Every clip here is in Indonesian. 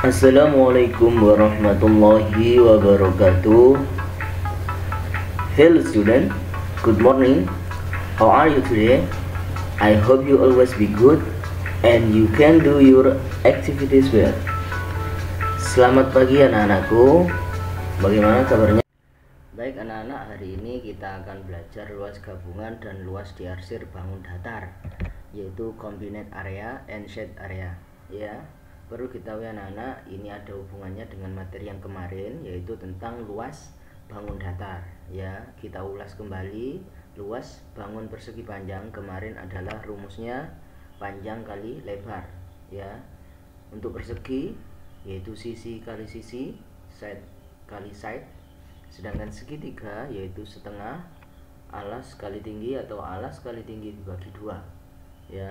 Assalamualaikum warahmatullahi wabarakatuh. Hello student, good morning. How are you today? I hope you always be good and you can do your activities well. Selamat pagi anak-anakku. Bagaimana kabarnya? Baik anak-anak, hari ini kita akan belajar luas gabungan dan luas diarsir bangun datar, yaitu combined area and shade area. Ya, perlu ketahui anak-anak, ini ada hubungannya dengan materi yang kemarin, yaitu tentang luas bangun datar. Ya, kita ulas kembali. Luas bangun persegi panjang kemarin adalah rumusnya panjang kali lebar. Ya, untuk persegi yaitu sisi kali sisi, side kali side. Sedangkan segitiga yaitu setengah, alas kali tinggi atau alas kali tinggi dibagi dua. Ya,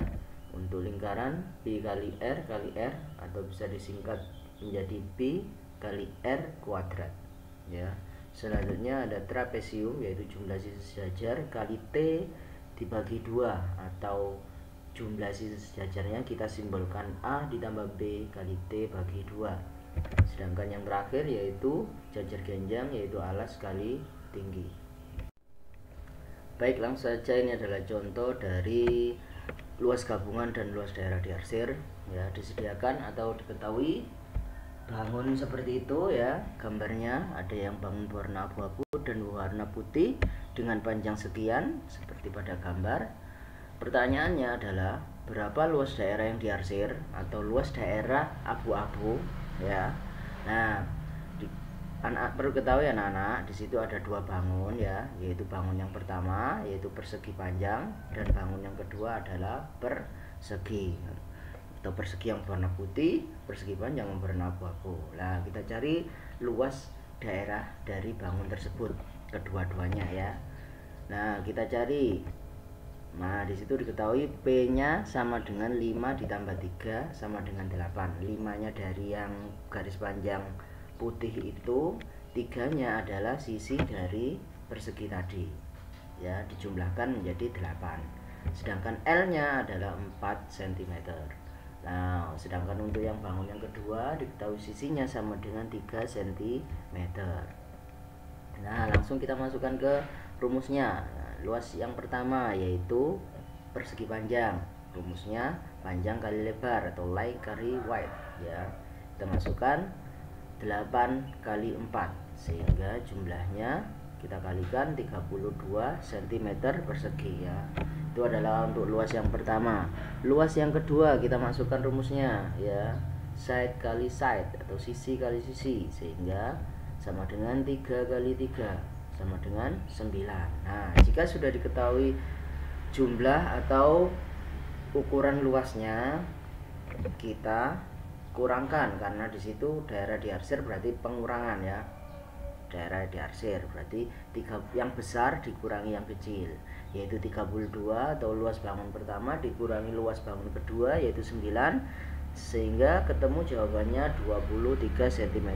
untuk lingkaran Pi kali R atau bisa disingkat menjadi Pi kali R kuadrat. Ya, selanjutnya ada trapesium yaitu jumlah sisi sejajar kali T dibagi dua, atau jumlah sisi sejajarnya kita simbolkan A ditambah B kali T bagi dua. Sedangkan yang terakhir yaitu jajar genjang yaitu alas kali tinggi. Baik, langsung saja, ini adalah contoh dari luas gabungan dan luas daerah diarsir. Ya, disediakan atau diketahui bangun seperti itu ya. Gambarnya ada yang bangun berwarna abu-abu dan warna putih dengan panjang sekian seperti pada gambar. Pertanyaannya adalah berapa luas daerah yang diarsir atau luas daerah abu-abu ya. Nah, perlu ketahui anak-anak, di situ ada dua bangun ya, yaitu bangun yang pertama yaitu persegi panjang dan bangun yang kedua adalah persegi atau persegi yang berwarna putih, persegi panjang yang berwarna abu-abu. Nah, kita cari luas daerah dari bangun tersebut kedua-duanya ya. Nah, kita cari. Nah, di situ diketahui P-nya sama dengan 5 ditambah 3 sama dengan 8. 5-nya dari yang garis panjang putih itu, 3-nya adalah sisi dari persegi tadi. Ya, dijumlahkan menjadi 8. Sedangkan L-nya adalah 4 cm. Nah, sedangkan untuk yang bangun yang kedua diketahui sisinya sama dengan 3 cm. Nah, langsung kita masukkan ke rumusnya. Nah, luas yang pertama yaitu persegi panjang. Rumusnya panjang kali lebar atau length kali width ya. Kita masukkan 8 kali 4 sehingga jumlahnya kita kalikan 32 cm persegi ya. Itu adalah untuk luas yang pertama. Luas yang kedua kita masukkan rumusnya ya, side kali side atau sisi kali sisi sehingga sama dengan 3 kali 3 sama dengan 9. Nah, jika sudah diketahui jumlah atau ukuran luasnya, kita kurangkan karena di situ daerah diarsir berarti pengurangan ya. Daerah diarsir berarti yang besar dikurangi yang kecil, yaitu 32 atau luas bangun pertama dikurangi luas bangun kedua yaitu 9, sehingga ketemu jawabannya 23 cm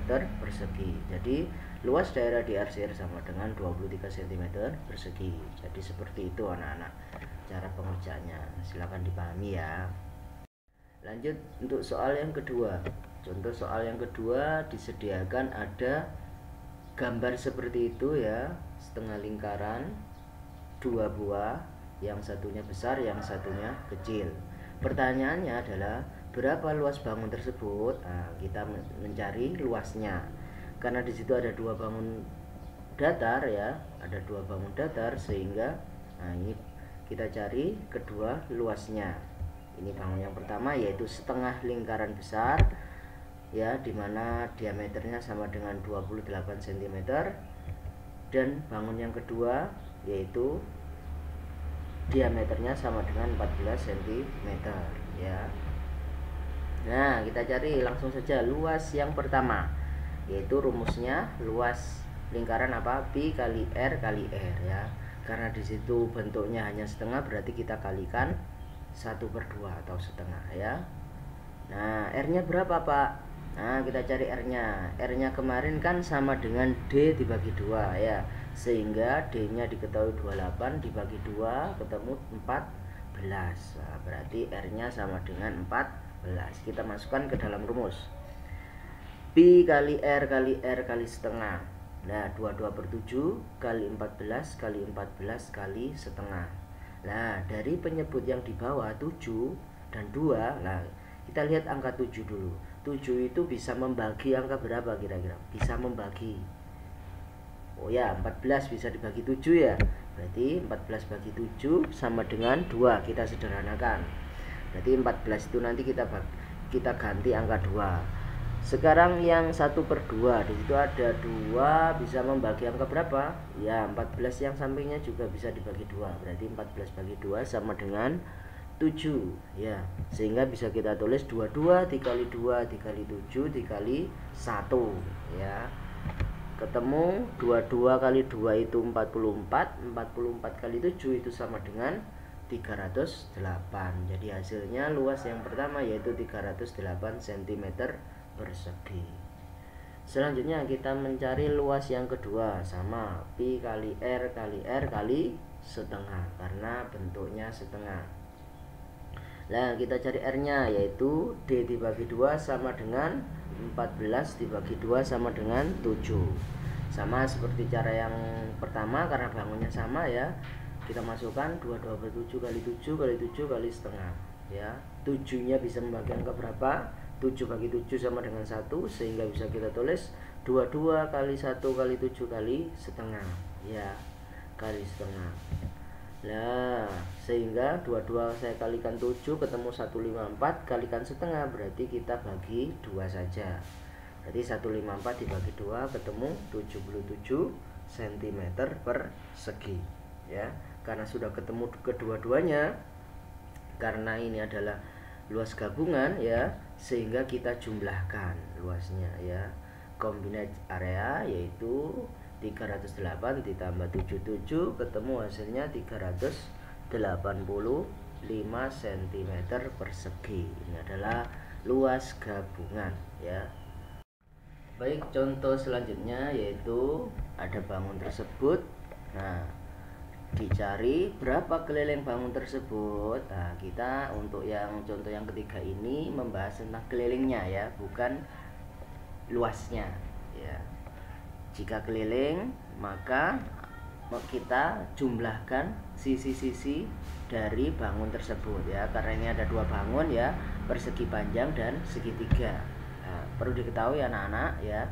persegi. Jadi luas daerah diarsir sama dengan 23 cm persegi. Jadi seperti itu anak-anak cara pengerjaannya, silakan dipahami ya. Lanjut untuk soal yang kedua. Contoh soal yang kedua disediakan ada gambar seperti itu ya, setengah lingkaran dua buah, yang satunya besar yang satunya kecil. Pertanyaannya adalah berapa luas bangun tersebut? Nah, kita mencari luasnya karena di situ ada dua bangun datar ya, ada dua bangun datar sehingga ini kita cari kedua luasnya. Ini bangun yang pertama yaitu setengah lingkaran besar ya, dimana diameternya sama dengan 28 cm, dan bangun yang kedua yaitu diameternya sama dengan 14 cm ya. Nah, kita cari langsung saja luas yang pertama, yaitu rumusnya luas lingkaran apa? Pi kali R kali R ya. Karena di situ bentuknya hanya setengah berarti kita kalikan 1/2 atau setengah ya. Nah, R-nya berapa Pak? Nah, kita cari R-nya. R-nya kemarin kan sama dengan D dibagi 2 ya. Sehingga D-nya diketahui 28 dibagi 2 ketemu 14. Nah, berarti R-nya sama dengan 14. Kita masukkan ke dalam rumus. pi kali R kali setengah. Nah 22/7 kali 14 kali 14 kali setengah. Nah dari penyebut yang di bawah 7 dan 2, nah kita lihat angka 7 dulu. 7 itu bisa membagi angka berapa kira-kira? Bisa membagi, oh ya 14 bisa dibagi 7 ya. Berarti 14 bagi 7 sama dengan 2. Kita sederhanakan. Berarti 14 itu nanti kita ganti angka 2. Sekarang yang 1/2, di situ ada 2, bisa membagi angka berapa? Ya 14 yang sampingnya juga bisa dibagi 2. Berarti 14 bagi 2 sama dengan 7 ya. Sehingga bisa kita tulis 22 dikali 2 dikali 7 dikali 1 ya. Ketemu 22 kali 2 itu 44. 44 kali 7 itu sama dengan 308. Jadi hasilnya luas yang pertama yaitu 308 cm persegi. Selanjutnya kita mencari luas yang kedua, sama pi kali R kali setengah karena bentuknya setengah. Nah kita cari R nya, yaitu D dibagi 2 sama dengan 14 dibagi 2 sama dengan 7. Sama seperti cara yang pertama karena bangunnya sama ya. Kita masukkan 22/7 kali 7 kali 7 kali setengah ya. 7 nya bisa membagi angka berapa? 7 bagi 7 sama dengan 1, sehingga bisa kita tulis 22 kali 1 kali 7 kali setengah ya, kali setengah. Nah sehingga 22 saya kalikan 7 ketemu 154, kalikan setengah berarti kita bagi 2 saja. Berarti 154 dibagi 2 ketemu 77 cm persegi ya. Karena sudah ketemu kedua-duanya, karena ini adalah luas gabungan ya, sehingga kita jumlahkan luasnya ya. Combined area yaitu 308 ditambah 77 ketemu hasilnya 385 cm persegi. Ini adalah luas gabungan ya. Baik, contoh selanjutnya yaitu ada bangun tersebut. Nah dicari berapa keliling bangun tersebut. Nah kita untuk yang contoh yang ketiga ini membahas tentang kelilingnya ya, bukan luasnya ya. Jika keliling maka kita jumlahkan sisi-sisi dari bangun tersebut ya, karena ini ada 2 bangun ya, persegi panjang dan segitiga. Nah, perlu diketahui anak-anak ya,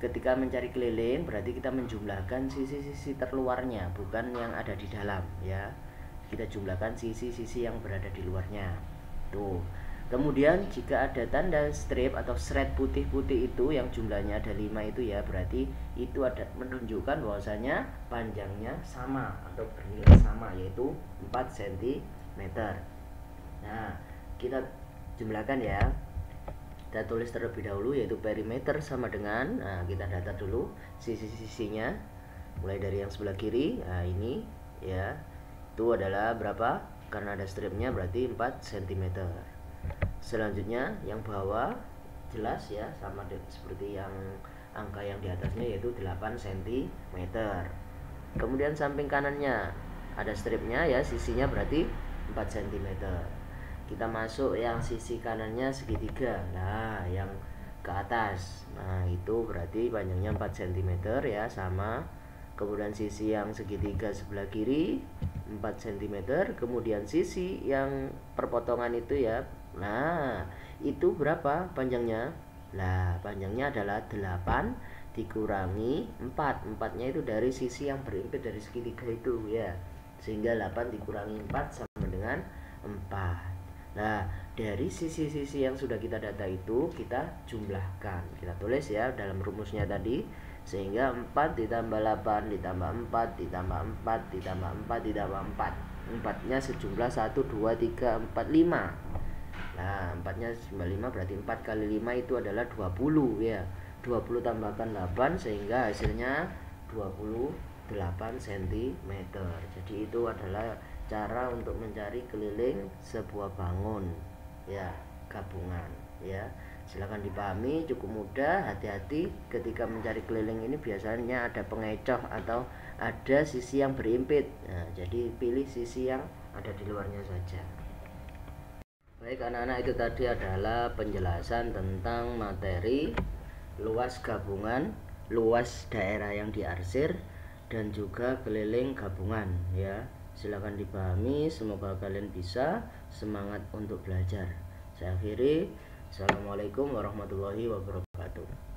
ketika mencari keliling berarti kita menjumlahkan sisi-sisi terluarnya, bukan yang ada di dalam ya. Kita jumlahkan sisi-sisi yang berada di luarnya tuh. Kemudian jika ada tanda strip atau shred putih-putih itu yang jumlahnya ada 5 itu ya, berarti itu ada menunjukkan bahwasanya panjangnya sama atau bernilai sama, yaitu 4 cm. Nah kita jumlahkan ya. Kita tulis terlebih dahulu yaitu perimeter sama dengan, nah kita data dulu sisi-sisinya mulai dari yang sebelah kiri. Nah ini ya, itu adalah berapa? Karena ada stripnya berarti 4 cm. Selanjutnya yang bawah jelas ya, sama seperti yang angka yang di atasnya yaitu 8 cm. Kemudian samping kanannya ada stripnya ya, sisinya berarti 4 cm. Kita masuk yang sisi kanannya segitiga. Nah yang ke atas, nah itu berarti panjangnya 4 cm ya, sama. Kemudian sisi yang segitiga sebelah kiri 4 cm. Kemudian sisi yang perpotongan itu ya, nah itu berapa panjangnya? Nah panjangnya adalah 8 dikurangi 4. 4 nya itu dari sisi yang berimpit dari segitiga itu ya, sehingga 8 dikurangi 4 sama dengan 4. Nah dari sisi-sisi yang sudah kita data itu kita jumlahkan, kita tulis ya dalam rumusnya tadi, sehingga 4 ditambah 8 ditambah 4 ditambah 4 ditambah 4 ditambah 4, 4 nya sejumlah 1, 2, 3, 4, 5. Nah 4 nya sejumlah 5 berarti 4 kali 5 itu adalah 20 ya. 20 tambahkan 8 sehingga hasilnya 28 cm. Jadi itu adalah cara untuk mencari keliling sebuah bangun ya, gabungan ya. Silahkan dipahami, cukup mudah. Hati-hati ketika mencari keliling ini, biasanya ada pengecoh atau ada sisi yang berimpit. Nah, jadi pilih sisi yang ada di luarnya saja. Baik. Baik anak-anak, itu tadi adalah penjelasan tentang materi luas gabungan, luas daerah yang diarsir, dan juga keliling gabungan ya. Silakan dipahami, semoga kalian bisa semangat untuk belajar. Saya akhiri. Assalamualaikum warahmatullahi wabarakatuh.